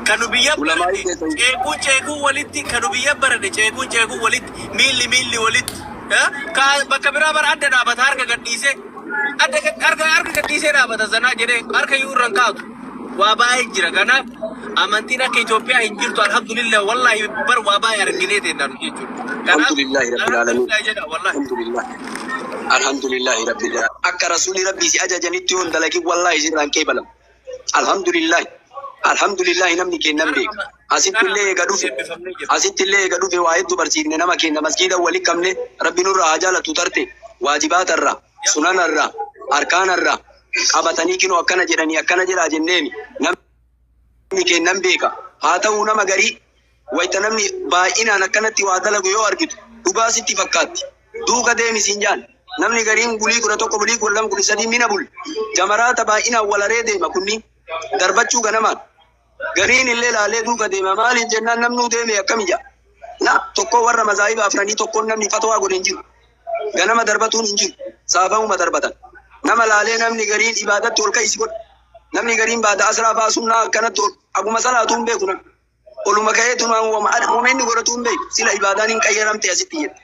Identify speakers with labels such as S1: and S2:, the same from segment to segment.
S1: Kanu biyya barate ceekuu walitti kanu biyya barate ceekuu walitti miilli walitti ka bakka biraa bara adda dhaabata harka gadhiisee harka gadhiisee dhaabata zanaa jedhee harka yuurran kaatu waa baay'ee jira kanaaf amantiin akka Itoophiyaa hin jirtu alhamdulillah wallahi bar waa baay'ee arginee teennaan jechuudha.
S2: Alhamdulillah rabbil alamin. Alhamdulillah rabbil alamin. Akka rasuuli rabbii si ajajanitti hon dalagi wallahi sirraan qeebalam. Alhamdulillah. Alhamdulillah namni kennan beeku. Asittillee eega dhufe waa hedduu barsiifne nama kenna masjiida walitti qabne rabbi nurraa haa jaalatu tarte waajibaatarraa sunanarraa arkaanarraa qabatanii kinoo akkana jedhanii akkana jedhaa jenneeni namni kennan beeka. Haa ta'uu nama garii wayita namni baay'inaan akkanatti waa dalagu yoo argitu dhugaa sitti fakkaatti. Duuka deemisiin jaan namni gariin bulii 11 bulii 12 13 mina bul jamaraata baay'inaan walaree deema kunniin darbachuu ganamaan. Gariin illee laalee duuka deema maaliin jennaan namnuu deeme akkamija na tokko warra mazaahiba afranii tokkoon namni fatwaa godhe hin jiru ganama darbatuun hin jiru saafamuma darbatan nama laalee namni gariin ibaadatti ol ka'isi godha namni gariin baada asraa baasunnaa akkanatti aguma salaatu hin beeku namni oluma ka'eetumaan wameenni godhatu hin beeku sila ibaadaan hin qayyaramte asitti jedhe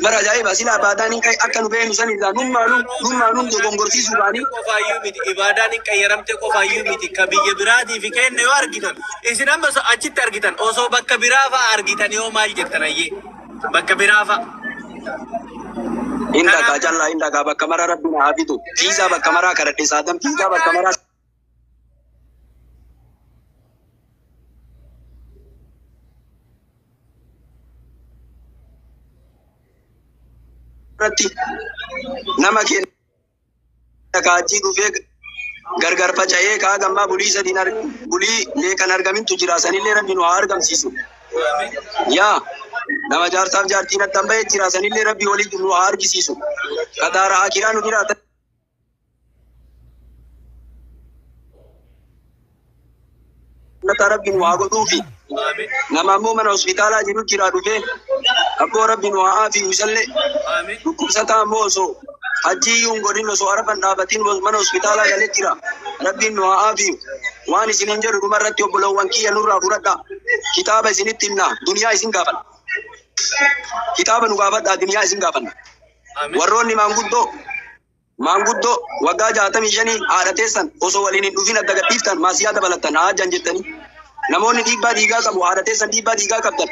S2: bara ajaa'iba sila ibaadaan hin akka nu beenu sanirraa nummaanuun dogongorsiisuu baanii
S1: qofaayyuu miti ibaadaan hin qayyaramte qofaayyuu miti ka biyya biraatii fi kenne yoo argitan isin amma achitti argitan osoo bakka biraa fa'a argitan yoo maal jettan ayyee bakka biraa fa'a.
S2: Indakaa jallaa indakaa bakka maraa rabbiin haa fitu fiisaa bakka maraa kadhadhe saatan fiisaa bakka maraa nama kenna kaajii dhufee gargar faca'ee kaa gammaa bulii sadiin bulii meeqan argamintu jira sanillee rabbi nu haa argamsiisu. Yaa nama jaarsaaf jaartiin addan bahee jira sanillee rabbi walii nu haa argisiisu. Kadaara akiraa nu jiraatan. Rabbi nu haa godhuufi. Nama ammoo mana hospitaalaa jiru jira dhufee abboo rabbi nu haa aafiyu isallee dhukkubsataa ammoo osoo hajjiiyyuun godhin osoo arfan dhaabatiin mana hospitaalaa galee jira rabbiin nu haa aafiyu waan isiniin jedhu dhumarratti obbolowwan kiyya nurraa fudhadhaa kitaaba isinitti himnaa duniyaa isin gaafanna kitaaba nu gaafadhaa duniyaa isin gaafanna warroonni maanguddoo waggaa 65 haadha teessan osoo waliin hin dhufin adda gadhiiftan maasiyaa dabalattan haa hajjan jettanii namoonni dhiibbaa dhiigaa qabu haadha teessan dhiibbaa dhiigaa qabdan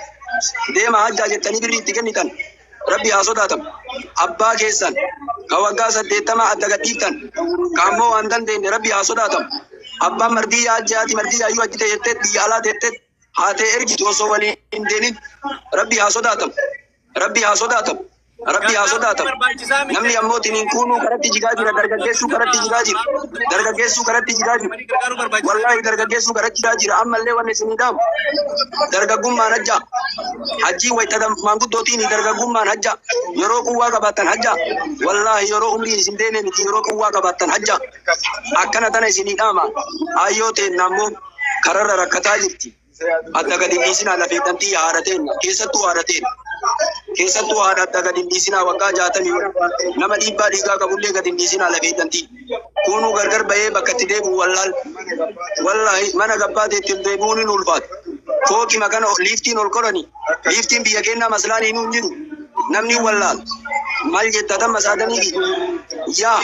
S2: deema hajjaa jettanii birrii itti kennitan rabbi haa sodaatan abbaa keessan ka waggaa 80 adda gadhiiftan ka ammoo waan dandeenye rabbi haa sodaatan abbaan mardiyyaa hajjaati mardiyyaa iyyuu hajjite jettee biyya alaa teettee haatee ergitu osoo waliin hin deemin rabbi haa sodaatan rabbi haa sodaatan rabbi haa sodaatan namni ammoo tiniin kuunuu karatti jigaa jira dargaggeessuu karatti jigaa jira dargaggeessuu karatti jigaa jira wallahi dargaggeessuu karatti jigaa jira ammallee wanni isinii dhaamu dargaggummaan hajjaa hajjii wayita maanguddootiin dargaggummaan hajjaa yeroo quwwaa qabaattan hajjaa wallahi yeroo umrii isin deemee miti yeroo quwwaa qabaattan hajjaa akkana tana isinii dhaama ayyoo ta'en ammoo kararra rakkataa jirti adda gadi dhiisinaa lafeedhantii haadha ta'en keessattuu haadha adda gadi dhiisinaa waggaa 60 nama dhiibbaa dhiigaa qabullee gadi dhiisinaa lafeedhantii kunuu gargar bahee bakka itti deebi'u wallahi mana gabbaateetti deebi'uun hin ulfaatu fooqi makana liiftiin ol korani liiftiin biyya keenyaa maslaanii nuun jiru namni wallaal maal jettatan masaadanii yaa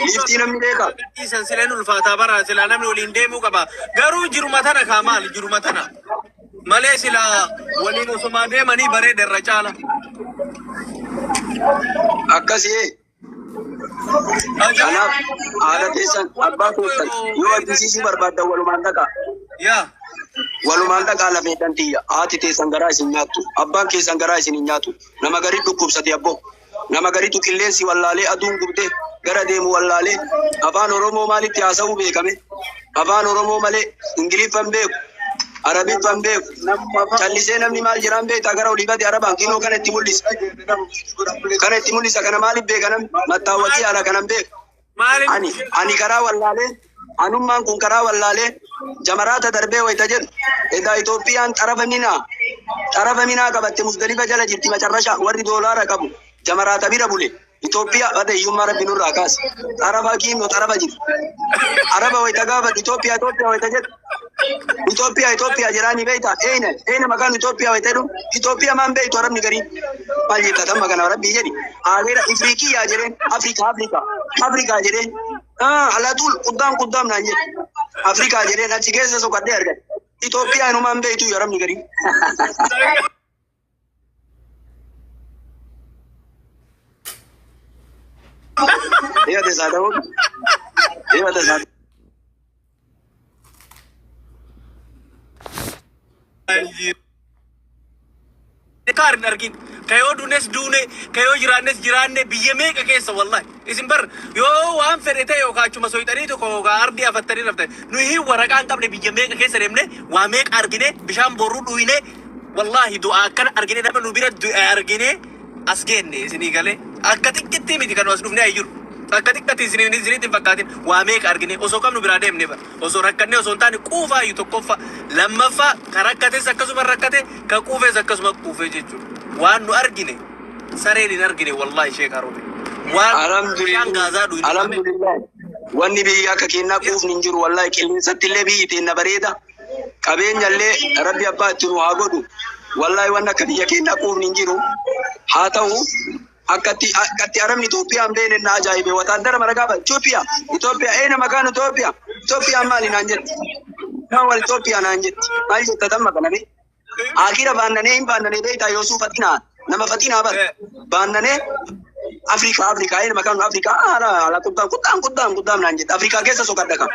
S2: liiftii namni beeka
S1: isan sileen ulfaataa bara sila namni waliin deemuu qaba garuu jiruma tana kaa maal jiruma tana malee sila waliin osuma deemanii bareeda irra caala
S2: akkasii kanaaf haadha teessan abbaa keessan yoo ajjisiisuu barbaaddan walumaan dhaqaa walumaan dhaqaa lafeedhan tiyya haati teessan garaa isin nyaattu abbaan keessan garaa isin hin nyaatu nama garii dhukkubsate abbo nama gariitu qilleensi wallaalee aduun gubdee gara deemu wallaalee afaan oromoo maalitti haasa'uu beekame afaan oromoo malee ingiliffan beeku arabiffan beeku callisee namni maal jiraan beektaa gara olii bade arabaan kinoo kana itti mul'isa kana maaliif beeka namni mattaawwatii haala kanan beeku ani karaa wallaalee anummaan kun karaa wallaalee jamaraata darbee wayita jedhu edaa Itoophiyaan xarafa minaa qabatte Musdalifa jala jirti macarrasha warri doolaara qabu jamaraata bira bule Ethiopia ada yumma rabbi nurra kas. Araba kino araba jir. Araba waita gaba Ethiopia waita jet. Ethiopia jirani beita. Eine makan Ethiopia waita du. Ethiopia man beitu arabni gari. Palli tatam makan rabbi jadi. Agera Afrika jere. Afrika jere. Alatul kuddam nanje. Afrika jere na chigesa so kadde arga. Ethiopia no man beitu arabni gari. Iya desada ho. Iya desada.
S1: Kar nargin kayo dunes dune kayo jiranne biye meeqa keessa wallahi isin bar yo waan fedhete yo kaachuma soytanii to ko ardi afattanii rafte nu hi waraqaan qabne biye meeqa keessa deemne waa meeqa argine bishaan borru dhuyne wallahi du'a akkana argine nama nu bira du'a argine as geenne isinii gale akka xiqqeetti miti kan as dhufne ayyuru akka xiqqeetti isinitti fakkaatin waa meeqa argine osoo qabnu biraa deemne bar osoo rakkanne osoo taane quufaa yu tokkoffa lammaffaa ka rakkates akkasuma rakkate ka quufes akkasuma quufee jechuudha waan nu argine sareen hin argine wallahi sheekh Haroobe waan bishaan gaazaa dhuyin
S2: alhamdulillah wanni biyya akka kennaa quufni hin jiru wallahi qilleensatti illee biyyi teenna bareeda qabeenya illee rabbi abbaa itti nu haa godhu wallahi wanni akka biyya kennaa quufni hin jiru haa ta'u akkatti arabni Itoophiyaa beene na ajaa'ibe wataandara maragaaba Itoophiyaa eena makaan Itoophiyaa maali naan jetti wal Itoophiyaa naan jetti maal jetta tamma kaname akira baannanee hin baannanee beeytaa yoosuu fatinaa nama fatinaa bar baannanee Afrikaa eena makaan Afrikaa ala kuddaan naan jetti Afrikaa keessa sokadda kam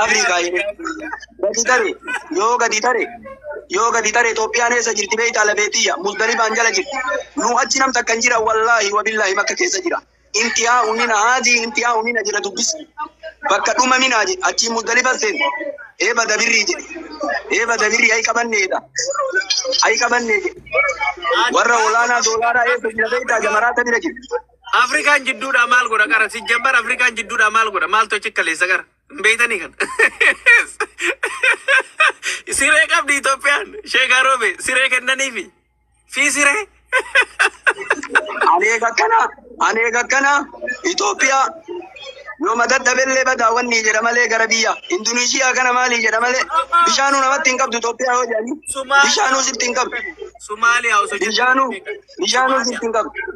S2: Afrikaa yoo gadi tare Itoophiyaan eessa jirti beeytaa labeetiyya Muzdalifaan jala jirti nu achi nam takkan jira wallahi wabillahi makka keessa jira intihaa unina jira dubbis bakka dhuma minaaji achi Muzdalifan seen eeba dabirri ay qabanneedha warra olaanaa doolaaraa eessa jira beeytaa jamaraata bira jira
S1: Afrikaan jidduudha maal godha qara si jambar Afrikaan jidduudha maal godha maal tochi kaleessa qara beeytanii kan siree qabdi Itoophiyaan Sheekh Haroobe siree kennaniifi fi siree
S2: aneega kana Itoophiyaa yoo madadhabellee badaa wanni jedha malee gara biyya Induneeshiyaa kana maali jedha malee bishaanuu namatti hin qabdu Itoophiyaa yoo jedhani bishaanuu sirti hin qabdu
S1: Somaaliyaa osoo
S2: bishaanuu sirti hin qabdu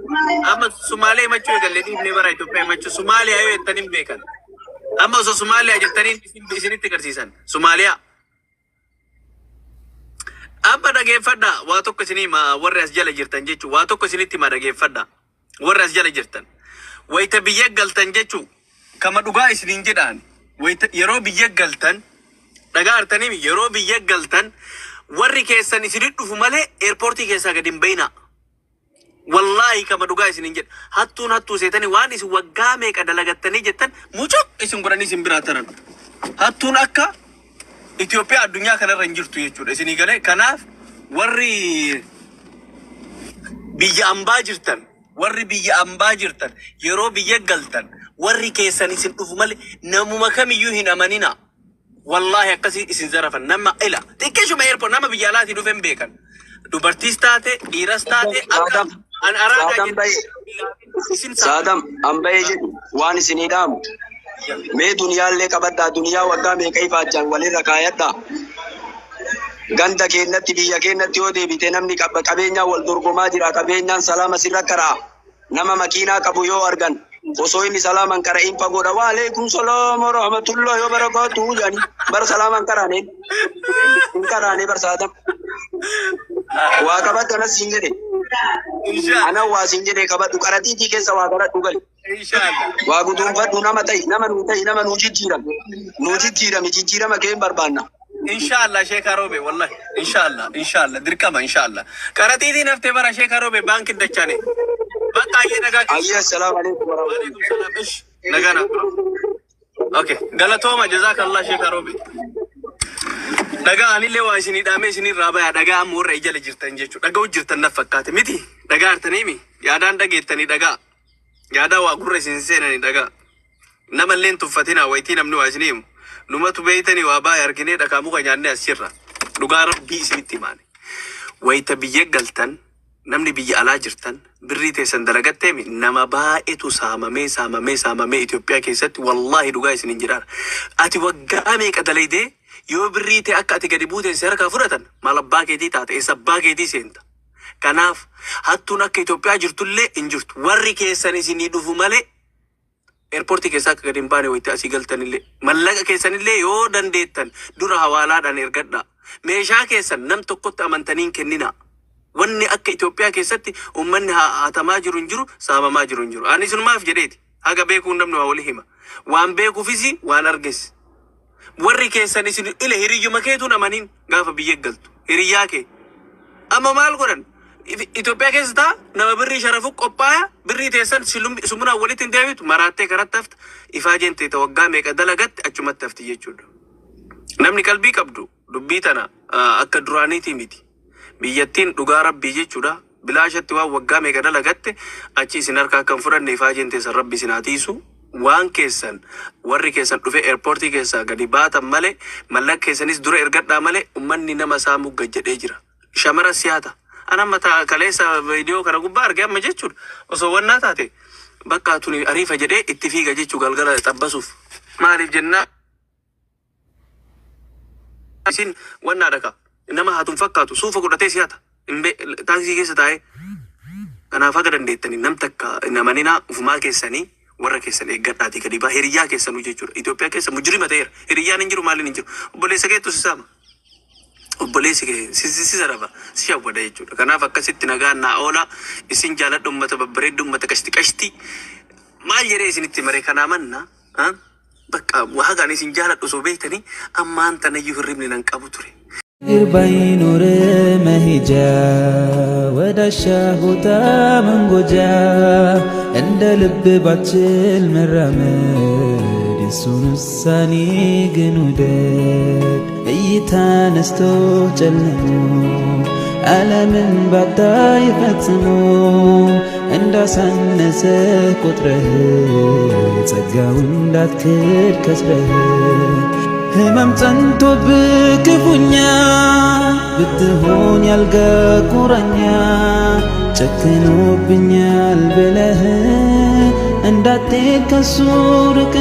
S1: amma Somaaliyaa machuu eegalee dhiibnee bara Itoophiyaa machuu Somaaliyaa yoo jettaniin beekan amma osoo Somaaliyaa jettaniin isinitti agarsiisan Somaaliyaa Abba dhageeffadha waa tokko isinii warri as jala jirtan jechuun waa tokko isinitti ma dhageeffadha warri as jala jirtan wayita biyya galtan jechuun kama dhugaa isiniin jedhaan wayita yeroo biyya galtan dhagaa artanii yeroo biyya galtan warri keessan isinit dhufu malee eerpoortii keessaa gadi hin bayina wallahi kama dhugaa isiniin jedha hattuu seetanii waan isin waggaa meeqa dalagattanii jettan mucoo isin godhanii isin biraa taran hattuun akka Itoophiyaa addunyaa kanarra hin jirtu jechuudha isinii galee kanaaf warri biyya ambaa jirtan yeroo biyya galtan warri keessan isin dhufu malee namuma kamiyyuu hin amanina wallahi akkasii isin zarafan nama ila xiqqeeshuma eerpoon nama biyya alaatii dhufe hin beekan dubartiis taate dhiiras taate akka an araadaa
S2: Saadam ambayee jedhu waan isinii dhaamu mee duniyaallee qabaddaa duniyaa waggaa meeqa ifaachaan walirra kaayadhaa ganda keenyatti biyya keenyatti yoo deebite namni qabeenyaa wal dorgomaa jira qabeenyaan salaama sirra karaa nama makiinaa qabu yoo argan osoo inni salaaman qara'in fagoodha waalaikum salaam wa rahmatullah yoo barakaatu jedhani bar salaaman qaraaneen hin qaraanee bar Saadam waa qabaddu anas hin jedhe ana waa sin jedhe qabaddu qaratiitii keessa waa garadhu gali waa guduunfadhu nama ta'i nama nuu jijjiirame jijjiirama keen barbaanna
S1: Inshallah Sheekh Haroobe wallahi inshallah dirqama inshallah qaratiitii naftee bara Sheekh Haroobe baankiin dachane bakka ayyee nagaa
S2: ayya assalamu alaikum wa
S1: rahmatullahi nagana okay galatooma jazakallah Sheekh Haroobe dagaa anillee waa isinii dhaame isinii raabaya dagaa amma warra ijala jirtan jechuudha dhagaa hojjirtan naf fakkaate miti dagaa artaniimi yaadaan dhageettanii dagaa yaadaa waa gurra isin seenanii dagaa namalleen tuffatina waytii namni waa isiniimu numatu beeytanii waa baay'ee arginee dhagaa muka nyaannee asirra dhugaa rabbii isinitti himaane wayita biyya galtan namni biyya alaa jirtan birrii teessan dalagattee nama baay'eetu saamamee Itoophiyaa keessatti wallahi dhugaa isin hin jiraara. Ati waggaa meeqa dalaydee yoo birrii ta'e akka ati gadi buuteen si harkaa fudhatan maal abbaa keetii taate eessa abbaa keetii seenta. Kanaaf hattuun akka Itoophiyaa jirtullee hin jirtu. Warri keessan isinii dhufu malee airportii keessaa akka gadi hin baane wayitti asii galtanillee mallaqa keessanillee yoo dandeettan dura hawaalaadhaan ergadhaa. Meeshaa keessan nam tokkotti amantaniin kennina. Wanni akka Itoophiyaa keessatti uummanni hatamaa jiru hin jiru, saamamaa jiru hin jiru. Ani sinumaaf jedheeti. Haga beekuun namni waa walii hima. Waan beekuufisi waan arges. Warri keessan isin ile hiriyyuma keetuun amaniin gaafa biyya galtu. Hiriyyaa kee. Amma maal godhan? Itoophiyaa keessa ta'a nama birrii sharafu qophaaya birrii teessan sumuraa walitti hin deebitu maraattee karatti hafta ifaa jeentee waggaa meeqa dalagatte achumatti hafti jechuudha. Namni qalbii qabdu dubbii tana akka duraaniitii miti. Biyyattiin dhugaa rabbii jechuudha. Bilaashatti waan waggaa meeqa dalagatte achi isin harkaa kan fudhanne ifaa jeentee san rabbi isin haatiisu. Waan keessan warri keessan dhufee airportii keessaa gadi baatan malee mallaqa keessanis dura ergadhaa malee ummanni nama saamuu gajjadhee jira. Shamara siyaata. Ana mataa kaleessa viidiyoo kana gubbaa argee amma jechuudha. Osoo wannaa taate bakka tuni ariifa jedhee itti fiiga jechuu galgala xabbasuuf. Maaliif jennaa? Isin wannaa dhaka. Nama haatuun fakkaatu suufa godhatee siyaata. Taaksii keessa taa'ee. Kanaaf akka dandeettanii nam takka namanina ufumaa keessanii warra keessan eeggadhaatii gadi baa hiriyyaa keessanuu jechuudha. Itoophiyaa keessa mujrima ta'eera. Hiriyyaan hin jiru maaliin hin jiru. Obboleessa keetu si saama. Obboleessi kee si saraba si shawwada jechuudha. Kanaaf akkasitti nagaan naa oola isin jaaladhu uummata babbareeddu uummata qashti maal jedhee isinitti maree kanaa manna bakka waagaan isin jaaladhu osoo beektanii ammaan tanayyuu hirribni nan qabu ture.
S3: ባይኖር መሄጃ ወዳሻ ቦታ መንጎጃ እንደ ልብ ባችል መራመድ የሱን ውሳኔ ግን ውደድ እይታ ነስቶ ጨልሞ ዓለምን ባታይ ፈጽሞ እንዳሳነሰ ቁጥረህ ጸጋው እንዳትክድ ከስረህ ህመም ጸንቶብህ ክፉኛ ብትሆን ያልጋ ቁራኛ ጨክኖብኛል ብለህ እንዳትሄድ ከሱ ርቅ